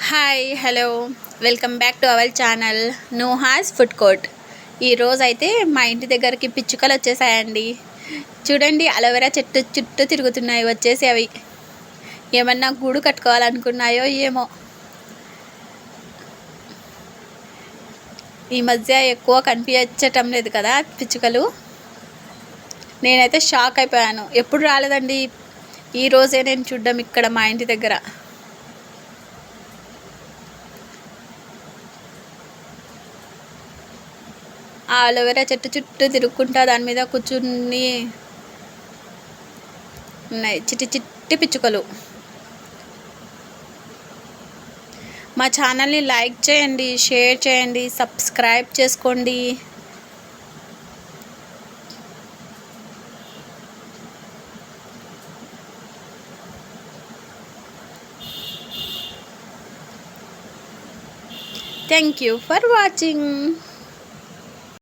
Hi hello welcome back to our channel Nooha's food court. ఈరోజు అయితే మా ఇంటి దగ్గరికి పిచ్చుకలు వచ్చేసాయండి. చూడండి, అలోవెరా చెట్టు చుట్టూ తిరుగుతున్నాయి. వచ్చేసి అవి ఏమన్నా గూడు కట్టుకోవాలనుకున్నాయో ఏమో. ఈ మధ్య ఎక్కువ కనిపించటం లేదు కదా పిచ్చుకలు. నేనైతే షాక్ అయిపోయాను. ఎప్పుడు రాలేదండి, ఈరోజే నేను చూడ్డం ఇక్కడ మా ఇంటి దగ్గర. ఆ అలోవెరా చెట్టు చుట్టూ తిరుగుకుంటా దాని మీద కూర్చుని ఉన్నాయి చిట్టి చిట్టి పిచ్చుకలు. మా ఛానల్ని లైక్ చేయండి, షేర్ చేయండి, సబ్స్క్రైబ్ చేసుకోండి. Thank you for watching.